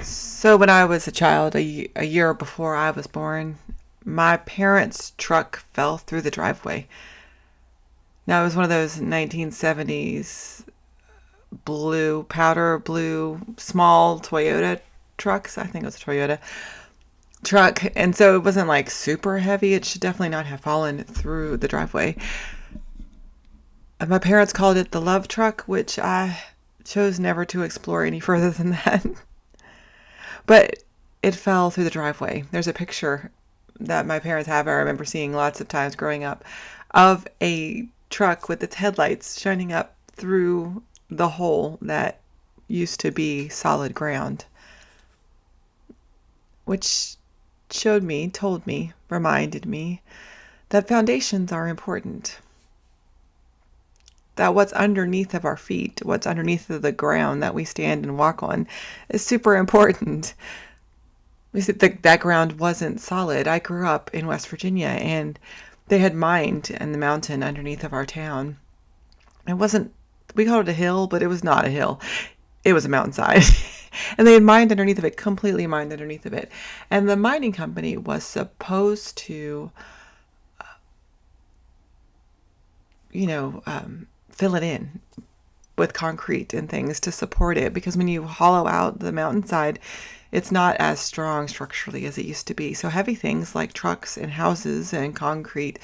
So when I was a child, a year before I was born, my parents' truck fell through the driveway. Now it was one of those 1970s blue, powder blue, small Toyota trucks. I think it was a Toyota truck. And so it wasn't like super heavy. It should definitely not have fallen through the driveway. And my parents called it the love truck, which I chose never to explore any further than that. But it fell through the driveway. There's a picture that my parents have, I remember seeing lots of times growing up, of a truck with its headlights shining up through the hole that used to be solid ground, which showed me, told me, reminded me that foundations are important. That what's underneath of our feet, what's underneath of the ground that we stand and walk on, is super important. That ground wasn't solid. I grew up in West Virginia, and they had mined in the mountain underneath of our town. It wasn't, we called it a hill, but it was not a hill. It was a mountainside. And they had mined underneath of it, completely mined underneath of it. And the mining company was supposed to, fill it in with concrete and things to support it, because when you hollow out the mountainside, it's not as strong structurally as it used to be. So heavy things like trucks and houses and concrete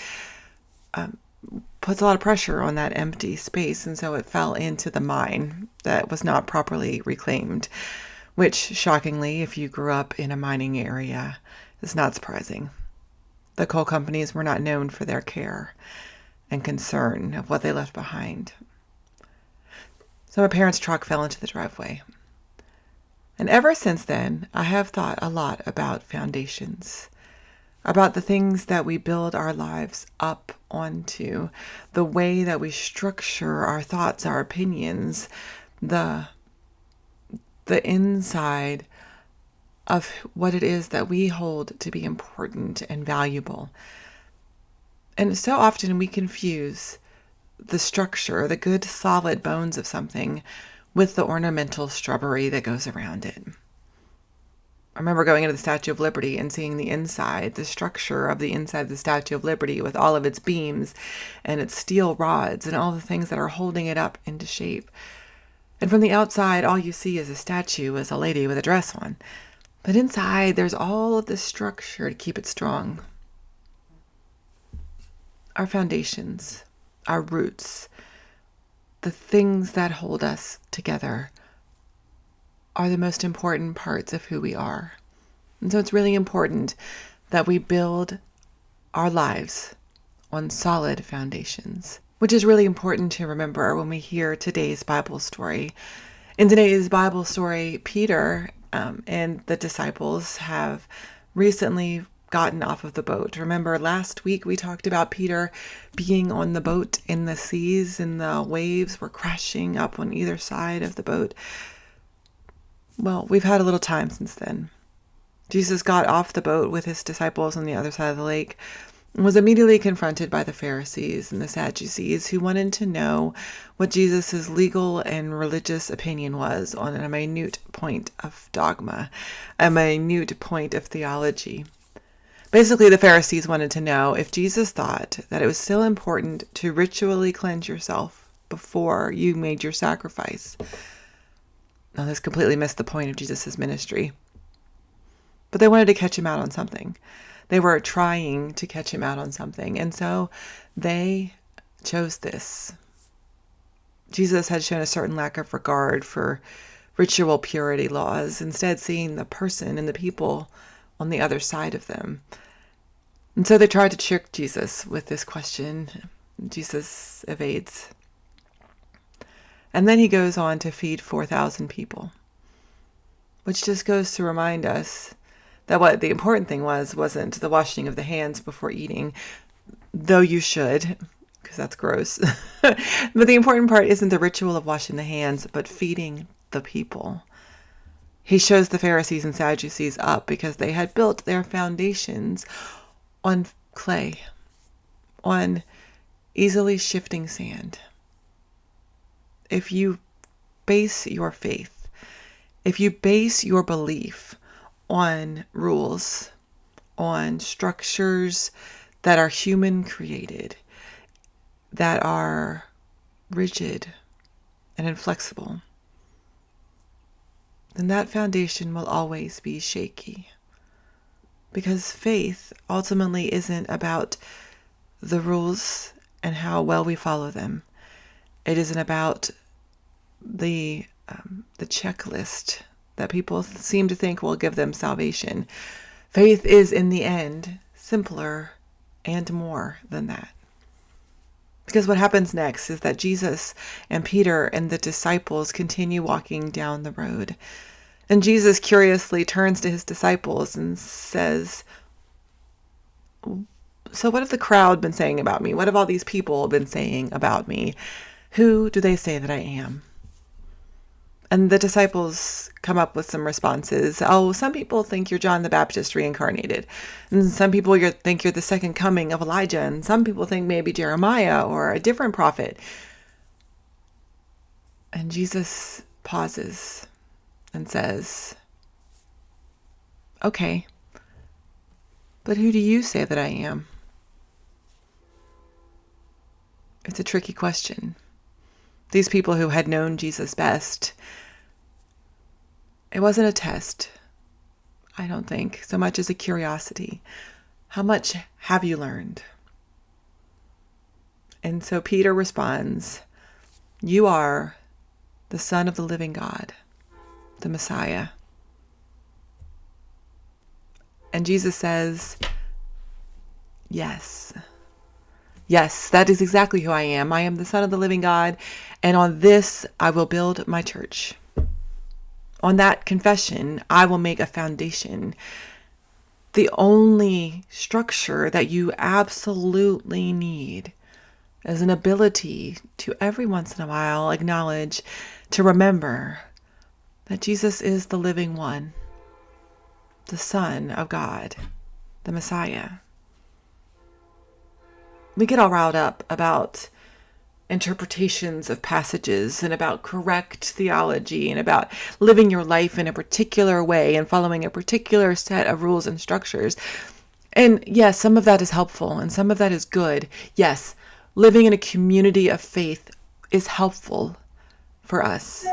puts a lot of pressure on that empty space, and so it fell into the mine that was not properly reclaimed, which, shockingly, if you grew up in a mining area, is not surprising. The coal companies were not known for their care and concern of what they left behind. So my parents' truck fell into the driveway. And ever since then, I have thought a lot about foundations, about the things that we build our lives up onto, the way that we structure our thoughts, our opinions, the inside of what it is that we hold to be important and valuable. And so often we confuse the structure, the good solid bones of something, with the ornamental shrubbery that goes around it. I remember going into the Statue of Liberty and seeing the inside, the structure of the inside of the Statue of Liberty with all of its beams and its steel rods and all the things that are holding it up into shape. And from the outside, all you see is a statue as a lady with a dress on. But inside, there's all of this structure to keep it strong. Our foundations, our roots, the things that hold us together are the most important parts of who we are. And so it's really important that we build our lives on solid foundations, which is really important to remember when we hear today's Bible story. In today's Bible story, Peter and the disciples have recently gotten off of the boat. Remember, last week we talked about Peter being on the boat in the seas, and the waves were crashing up on either side of the boat. Well, we've had a little time since then. Jesus got off the boat with his disciples on the other side of the lake and was immediately confronted by the Pharisees and the Sadducees, who wanted to know what Jesus' legal and religious opinion was on a minute point of dogma, a minute point of theology. Basically, the Pharisees wanted to know if Jesus thought that it was still important to ritually cleanse yourself before you made your sacrifice. Now, this completely missed the point of Jesus' ministry. But they wanted to catch him out on something. They were trying to catch him out on something. And so they chose this. Jesus had shown a certain lack of regard for ritual purity laws, instead seeing the person and the people on the other side of them. And so they tried to trick Jesus with this question. Jesus evades. And then he goes on to feed 4,000 people, which just goes to remind us that what the important thing wasn't the washing of the hands before eating, though you should, because that's gross. But the important part isn't the ritual of washing the hands, but feeding the people. He shows the Pharisees and Sadducees up because they had built their foundations on clay, on easily shifting sand. If you base your faith If you base your belief on rules, on structures that are human created, that are rigid and inflexible, then that foundation will always be shaky. Because faith ultimately isn't about the rules and how well we follow them. It isn't about the checklist that people seem to think will give them salvation. Faith is, in the end, simpler and more than that. Because what happens next is that Jesus and Peter and the disciples continue walking down the road. And Jesus curiously turns to his disciples and says, so what have the crowd been saying about me? What have all these people been saying about me? Who do they say that I am? And the disciples come up with some responses. Oh, some people think you're John the Baptist reincarnated. And some people think you're the second coming of Elijah. And some people think maybe Jeremiah or a different prophet. And Jesus pauses and says, okay, but who do you say that I am? It's a tricky question. These people who had known Jesus best, it wasn't a test, I don't think, so much as a curiosity. How much have you learned? And so Peter responds, you are the Son of the living God, the Messiah. And Jesus says, yes. Yes, that is exactly who I am. I am the Son of the living God, and on this I will build my church. On that confession, I will make a foundation. The only structure that you absolutely need is an ability to every once in a while acknowledge, to remember that Jesus is the living one, the Son of God, the Messiah. We get all riled up about interpretations of passages and about correct theology and about living your life in a particular way and following a particular set of rules and structures. And yes, some of that is helpful and some of that is good. Yes, living in a community of faith is helpful for us.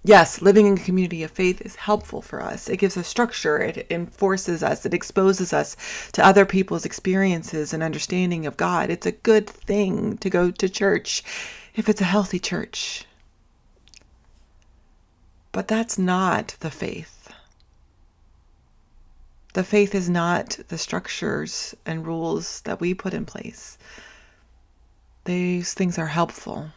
Yes, living in a community of faith is helpful for us. It gives us structure. It enforces us. It exposes us to other people's experiences and understanding of God. It's a good thing to go to church if it's a healthy church. But that's not the faith. The faith is not the structures and rules that we put in place. These things are helpful.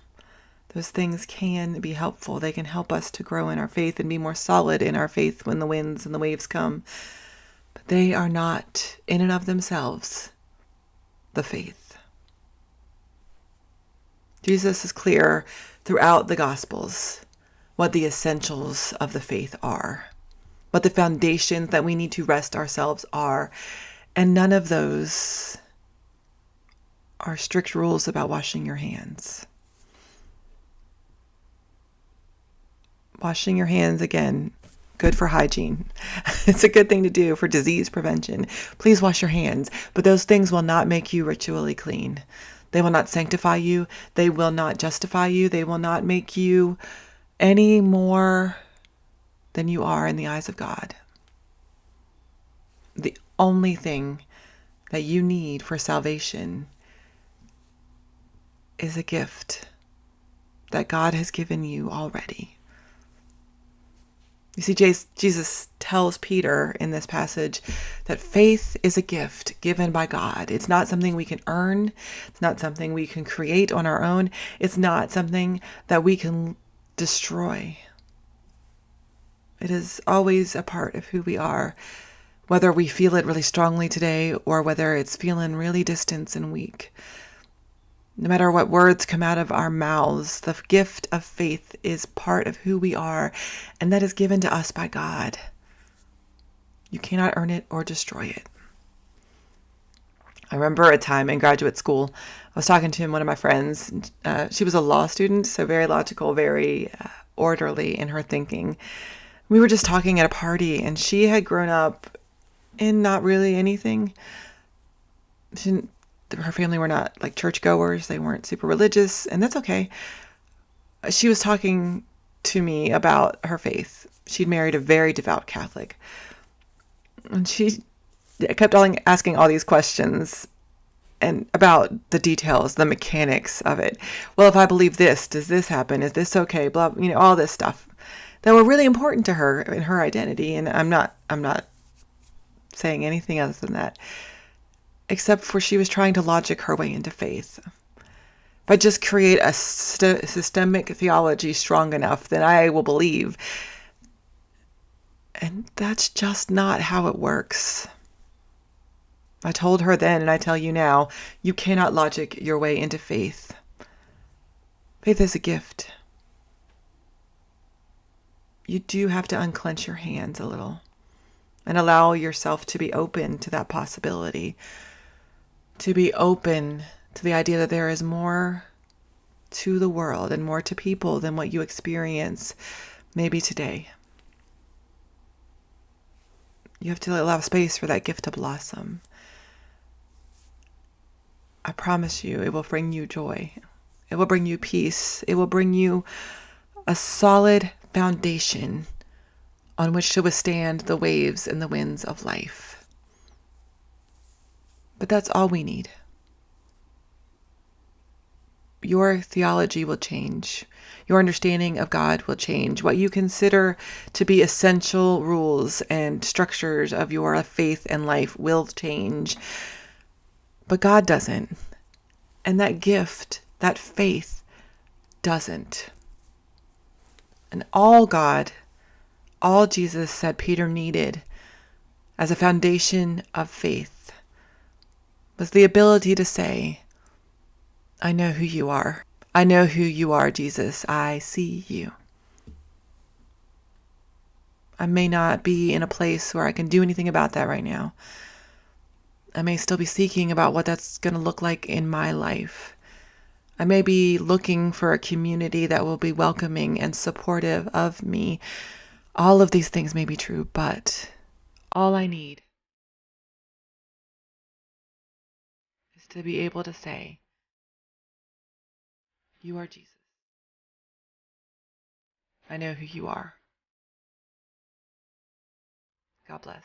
Those things can be helpful. They can help us to grow in our faith and be more solid in our faith when the winds and the waves come. But they are not, in and of themselves, the faith. Jesus is clear throughout the Gospels what the essentials of the faith are, what the foundations that we need to rest ourselves are. And none of those are strict rules about washing your hands. Washing your hands, again, good for hygiene. It's a good thing to do for disease prevention. Please wash your hands. But those things will not make you ritually clean. They will not sanctify you. They will not justify you. They will not make you any more than you are in the eyes of God. The only thing that you need for salvation is a gift that God has given you already. You see, Jesus tells Peter in this passage that faith is a gift given by God. It's not something we can earn. It's not something we can create on our own. It's not something that we can destroy. It is always a part of who we are, whether we feel it really strongly today or whether it's feeling really distant and weak. No matter what words come out of our mouths, the gift of faith is part of who we are, and that is given to us by God. You cannot earn it or destroy it. I remember a time in graduate school, I was talking to one of my friends. She was a law student, so very logical, very orderly in her thinking. We were just talking at a party, and she had grown up in not really anything. Her family were not like churchgoers. They weren't super religious, and that's okay. She was talking to me about her faith. She'd married a very devout Catholic. And she kept asking all these questions and about the details, the mechanics of it. Well, if I believe this, does this happen? Is this okay? Blah, all this stuff that were really important to her in her identity. And I'm not saying anything other than that, except for she was trying to logic her way into faith. If I just create a systemic theology strong enough, then I will believe. And that's just not how it works. I told her then, and I tell you now, you cannot logic your way into faith. Faith is a gift. You do have to unclench your hands a little and allow yourself to be open to that possibility, to be open to the idea that there is more to the world and more to people than what you experience maybe today. You have to allow space for that gift to blossom. I promise you, it will bring you joy. It will bring you peace. It will bring you a solid foundation on which to withstand the waves and the winds of life. But that's all we need. Your theology will change. Your understanding of God will change. What you consider to be essential rules and structures of your faith and life will change. But God doesn't. And that gift, that faith, doesn't. And all Jesus said Peter needed as a foundation of faith was the ability to say, I know who you are. I know who you are, Jesus. I see you. I may not be in a place where I can do anything about that right now. I may still be seeking about what that's going to look like in my life. I may be looking for a community that will be welcoming and supportive of me. All of these things may be true, but all I need is to be able to say, you are Jesus. I know who you are. God bless.